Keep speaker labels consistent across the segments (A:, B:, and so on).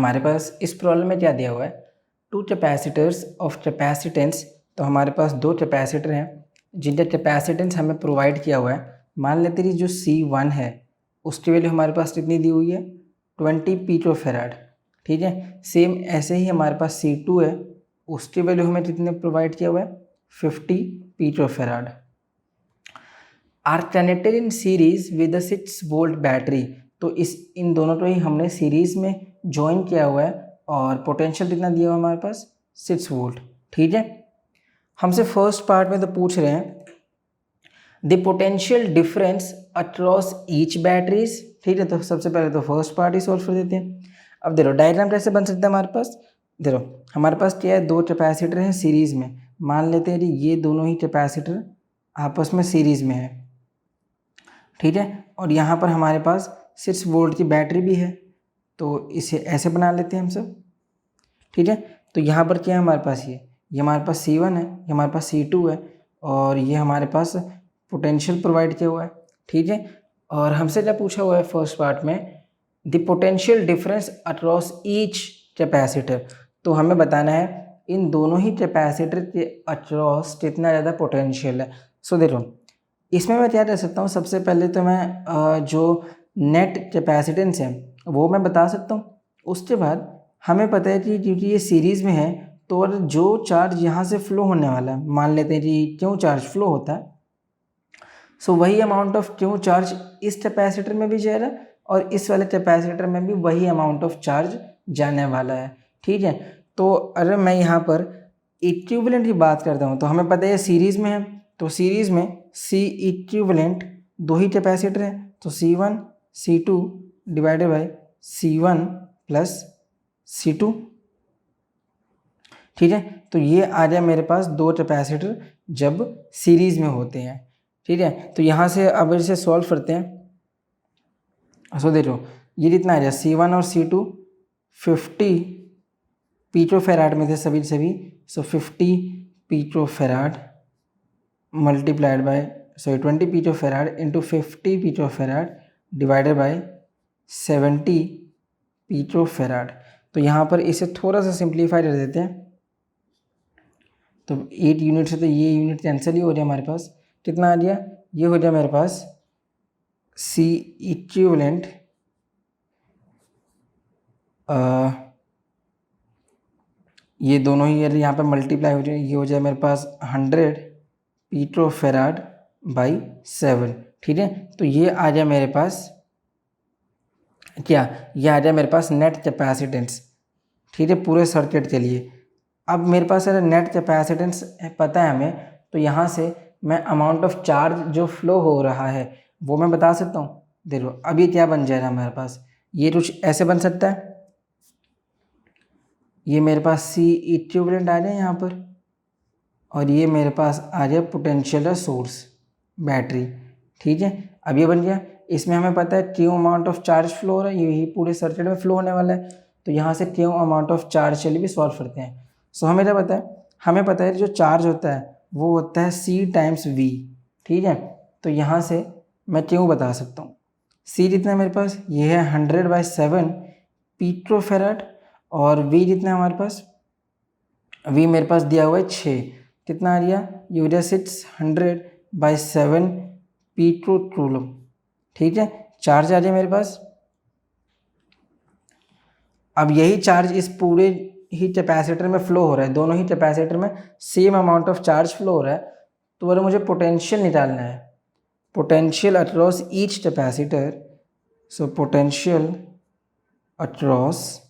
A: हमारे पास इस प्रॉब्लम में क्या दिया हुआ है, टू कैपेसिटर्स ऑफ कैपेसिटेंस। तो हमारे पास दो कैपेसिटर हैं जिनका कैपेसिटेंस हमें प्रोवाइड किया हुआ है। मान लेते हैं जो C1 है उसकी वैल्यू हमारे पास कितनी दी हुई है, 20 पिकोफैराड। ठीक है, सेम ऐसे ही हमारे पास C2 है, उसकी वैल्यू हमें कितने प्रोवाइड किया हुआ है, 50 picofarad. Are connected in series with 6 volt battery. तो इन दोनों को ही हमने सीरीज में ज्वाइन किया हुआ है और पोटेंशियल कितना दिया हुआ है हमारे पास, 6 वोल्ट। ठीक है, हमसे फर्स्ट पार्ट में तो पूछ रहे हैं the potential difference across each batteries. ठीक है, तो सबसे पहले तो फर्स्ट पार्ट ही सॉल्व कर देते हैं। अब देखो डायग्राम कैसे बन सकता है हमारे पास, देखो हमारे पास क्या है, दो कैपेसिटर हैं सीरीज में। मान लेते हैं कि ये दोनों ही कैपेसिटर आपस में सीरीज में है। ठीक है, और यहाँ पर हमारे पास 6 वोल्ट की बैटरी भी है, तो इसे ऐसे बना लेते हैं हम सब। ठीक है, तो यहाँ पर क्या है हमारे पास, ये हमारे पास C1 है, ये हमारे पास C2 है, और ये हमारे पास पोटेंशियल प्रोवाइड किया हुआ है। ठीक है, और हमसे क्या पूछा हुआ है फर्स्ट पार्ट में, the potential difference across each capacitor. तो हमें बताना है इन दोनों ही कैपेसिटर के अक्रॉस कितना ज़्यादा पोटेंशियल है। सो देखो इसमें मैं क्या कर सकता हूँ, सबसे पहले तो मैं जो नेट कैपेसिटेंस है वो मैं बता सकता हूँ। उसके बाद हमें पता है कि क्योंकि ये सीरीज़ में है तो और जो चार्ज यहाँ से फ्लो होने वाला है, मान लेते हैं कि क्यों चार्ज फ्लो होता है, सो वही अमाउंट ऑफ क्यों चार्ज इस कैपेसिटर में भी जाएगा और इस वाले कैपेसिटर में भी वही अमाउंट ऑफ चार्ज जाने वाला है। ठीक है, तो अगर मैं यहाँ पर इक्विवेलेंट की बात करता हूँ तो हमें पता है सीरीज़ में है, तो सीरीज़ में C इक्विवेलेंट दो ही कैपेसिटर है, तो C1 C2 divided by C1 plus C2। ठीक है, तो ये आ गया मेरे पास दो कैपेसिटर जब सीरीज़ में होते हैं। ठीक है, तो यहाँ से अब इसे सॉल्व करते हैं। सो देखो ये कितना आ गया, C1 और C2 50 पिकोफैराड में थे सभी सभी, सो 50 picofarad multiplied by 20 picofarad into 50 picofarad divided by 70 picofarad. तो यहाँ पर इसे थोड़ा सा सिंप्लीफाई कर देते हैं, तो 8 यूनिट से तो ये यूनिट कैंसिल ही हो गया, हमारे पास कितना आ गया, ये हो गया मेरे पास C इक्विवेलेंट ये दोनों ही अगर यहाँ पे मल्टीप्लाई हो जाए, ये हो जाए मेरे पास 100 पिकोफैराड बाई 7। ठीक है, तो ये आ जाए मेरे पास क्या, ये आ जाए मेरे पास नेट कैपेसिटेंस। ठीक है, पूरे सर्किट के लिए। अब मेरे पास अगर नेट कैपेसिटेंस पता है हमें, तो यहाँ से मैं अमाउंट ऑफ चार्ज जो फ्लो हो रहा है वो मैं बता सकता हूँ। देखो अब ये क्या बन जाएगा हमारे पास, ये कुछ ऐसे बन सकता है, ये मेरे पास C इक्विवेलेंट आ जाए यहाँ पर, और ये मेरे पास आ जाए पोटेंशियल सोर्स बैटरी। ठीक है, अब ये बन गया, इसमें हमें पता है क्यों अमाउंट ऑफ चार्ज फ्लो हो रहा है, यही पूरे सर्किट में फ्लो होने वाला है, तो यहाँ से क्यों अमाउंट ऑफ चार्ज चलिए भी सॉल्व करते हैं। सो हमें क्या पता है, हमें पता है जो चार्ज होता है वो होता है C टाइम्स V। ठीक है, तो यहाँ से मैं क्यों बता सकता हूँ, C जितना है मेरे पास ये है 100/7 पिकोफैराड, और V जितना है हमारे पास, V मेरे पास दिया हुआ है 6, कितना आ गया, ये हो गया 600/7 पिकोकूलम। ठीक है, चार्ज आ जाए मेरे पास। अब यही चार्ज इस पूरे ही कैपेसिटर में फ्लो हो रहा है, दोनों ही कैपेसिटर में same amount of charge flow हो रहा है, तो अगर मुझे पोटेंशियल निकालना है, potential across each capacitor, so potential across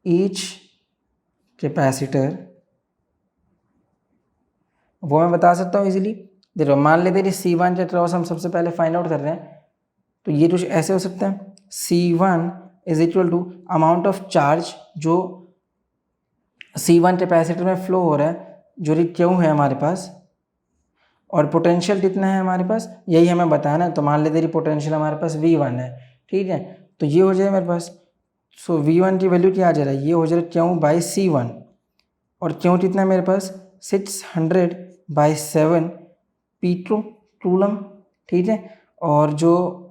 A: each capacitor वो मैं बता सकता हूँ इजीली। देखो मान लेते हैं C1 के अक्रॉस हम सबसे पहले फाइंड आउट कर रहे हैं, तो ये कुछ ऐसे हो सकता है, C1 is equal to amount of charge जो C1 कैपेसिटर में फ्लो हो रहा है जो कि क्यों है हमारे पास, और पोटेंशियल कितना है हमारे पास यही हमें बताना है, तो मान लेते हैं पोटेंशियल हमारे पास V1 है। ठीक है, तो ये हो जाए मेरे पास, सो V1 की वैल्यू क्या आ जा रहा है, ये हो जा रहा है क्यों बाई C1, और क्यों कितना है मेरे पास 600/7 पिकोकूलम। ठीक है, और जो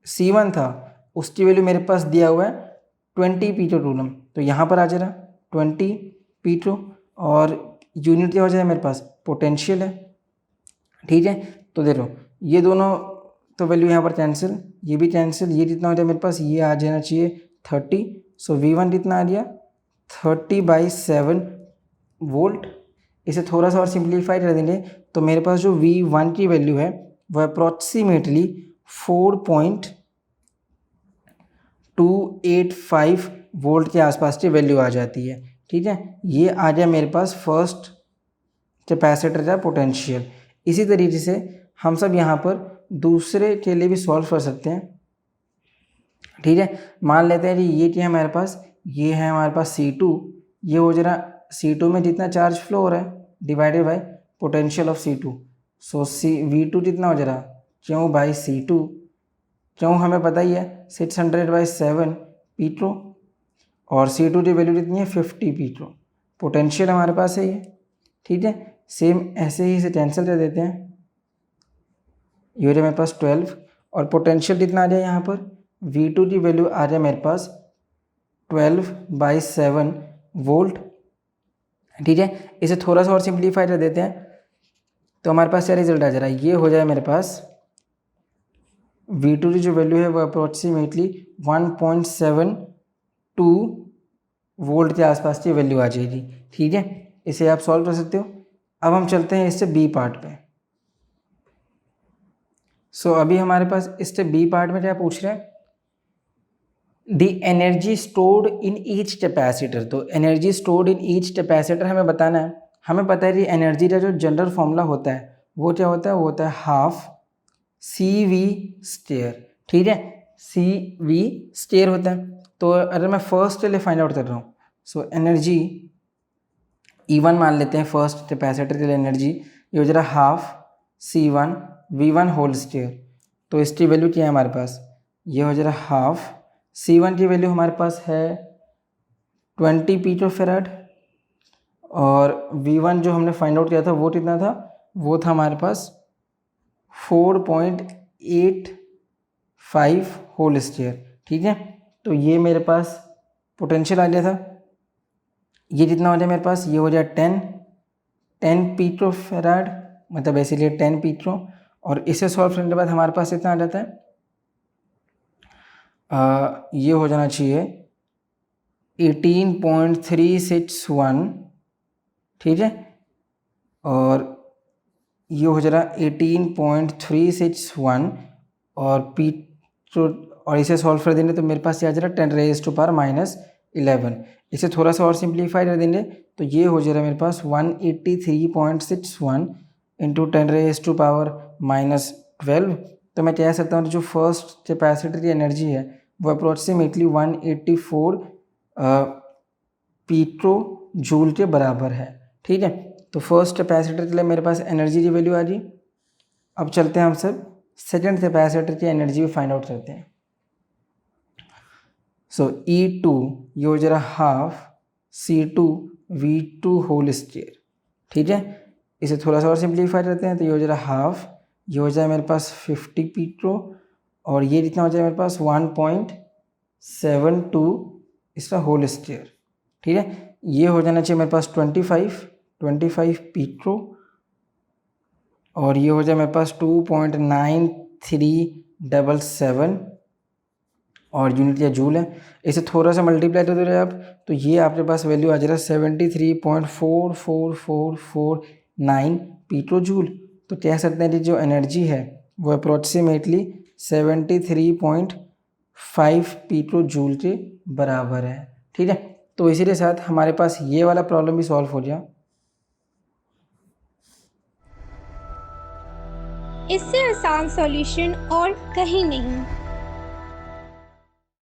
A: C1 था उसकी वैल्यू मेरे पास दिया हुआ है 20 पीट्रो कूलम, तो यहाँ पर आ जा रहा 20 पीट्रो, और यूनिट क्या हो जाएगा मेरे पास, पोटेंशियल है। ठीक है, तो देखो ये दोनों तो वैल्यू यहाँ पर कैंसिल, ये भी कैंसिल, ये जितना हो जाए मेरे पास, ये आ जाना चाहिए 30। सो V1 कितना आ गया 30/7 वोल्ट। इसे थोड़ा सा और सिंप्लीफाई कर देंगे तो मेरे पास जो V1 की वैल्यू है वो अप्रॉक्सीमेटली 4.285 वोल्ट के आसपास की वैल्यू आ जाती है। ठीक है, ये आ गया मेरे पास फर्स्ट कैपेसिटर का पोटेंशियल। इसी तरीके से हम सब यहाँ पर दूसरे के लिए भी सॉल्व कर सकते हैं। ठीक है, मान लेते हैं कि ये क्या है हमारे पास, ये है हमारे पास C2, ये हो जरा C2 में जितना चार्ज फ्लो हो रहा है divided by potential of C2। So V2 जितना हो जा रहा क्यों बाई C2, क्यों हमें पता ही है 600/7 पीट्रो, और C2 की वैल्यू कितनी है 50 पीट्रो, पोटेंशियल हमारे पास है ये। ठीक है, सेम ऐसे ही इसे कैंसिल कर देते हैं, ये हो जाए मेरे पास 12, और पोटेंशियल कितना आ जाए यहाँ पर, V2 की वैल्यू आ जाए मेरे पास 12/7 वोल्ट। ठीक है, इसे थोड़ा सा और सिंप्लीफाई कर देते हैं तो हमारे पास क्या रिजल्ट आ जा रहा है, ये हो जाए मेरे पास V2 की जो वैल्यू है वो अप्रोक्सीमेटली 1.72 वोल्ट के आसपास की वैल्यू आ जाएगी। ठीक है, इसे आप सॉल्व कर सकते हो। अब हम चलते हैं इससे बी पार्ट पे। सो अभी हमारे पास इससे बी पार्ट में क्या पूछ रहे हैं, the energy stored in each capacitor. तो energy stored in each capacitor हमें बताना है। हमें पता है कि एनर्जी का जो जनरल फॉर्मूला होता है वो क्या होता है, वो होता है हाफ CV स्क्वायर। ठीक है, CV स्क्वायर होता है। तो अगर मैं फर्स्ट के लिए फाइंड आउट कर रहा हूँ, सो एनर्जी E1 मान लेते हैं फर्स्ट कैपेसिटर के लिए एनर्जी, ये हो जा रहा half C1 V1 whole square. तो इसकी वैल्यू क्या है हमारे पास, ये हो जा रहा हाफ C1 की वैल्यू हमारे पास है 20 पीकोफैराड, और V1 जो हमने फाइंड आउट किया था वो कितना था, वो था हमारे पास 4.85 होल स्क्वायर। ठीक है, तो ये मेरे पास पोटेंशियल आ गया था, ये जितना हो जाए मेरे पास, ये हो जाए 10 पीकोफैराड, मतलब इसीलिए 10 पीको, और इसे सॉल्व करने के बाद हमारे पास इतना आ जाता है, ये हो जाना चाहिए 18.361। ठीक है, और ये हो जा रहा 18.361, और और इसे सॉल्व कर देंगे तो मेरे पास ये आ जा रहा 10⁻⁻11। इसे थोड़ा सा और सिंप्लीफाई कर देंगे तो ये हो जा रहा है मेरे पास 183.61 इंटू 10⁻⁻12। तो मैं कह सकता हूँ जो फर्स्ट कैपेसिटर की एनर्जी है वो अप्रोक्सीमेटली 184 पीट्रो जूल के बराबर है। ठीक है, तो फर्स्ट कैपेसिटर के लिए मेरे पास एनर्जी की वैल्यू आ गई। अब चलते हैं हम सब सेकेंड कैपेसिटर की एनर्जी भी फाइंड आउट करते हैं। सो E2 ये हो जा रहा half C2 V2 whole square. ठीक है, इसे थोड़ा सा और सिंप्लीफाई करते हैं तो ये हो जा रहा हाफ, ये हो जाए मेरे पास 50 पीट्रो, और ये जितना हो जाए मेरे पास 1.72 इसका होल स्क्वायर। ठीक है, ये हो जाना चाहिए मेरे पास 25 पीट्रो, और ये हो जाए मेरे पास 2.9377, और यूनिट या जूल है। इसे थोड़ा सा मल्टीप्लाई कर दो आप तो ये आपके पास वैल्यू आ जा रहा है 73.44449 पीट्रो जूल। तो कह सकते हैं कि जो एनर्जी है वो अप्रोक्सीमेटली 73.5 पीट्रो जूल के बराबर है। ठीक है, तो इसी के साथ हमारे पास ये वाला प्रॉब्लम भी सॉल्व हो गया।
B: इससे आसान सॉल्यूशन और कहीं नहीं।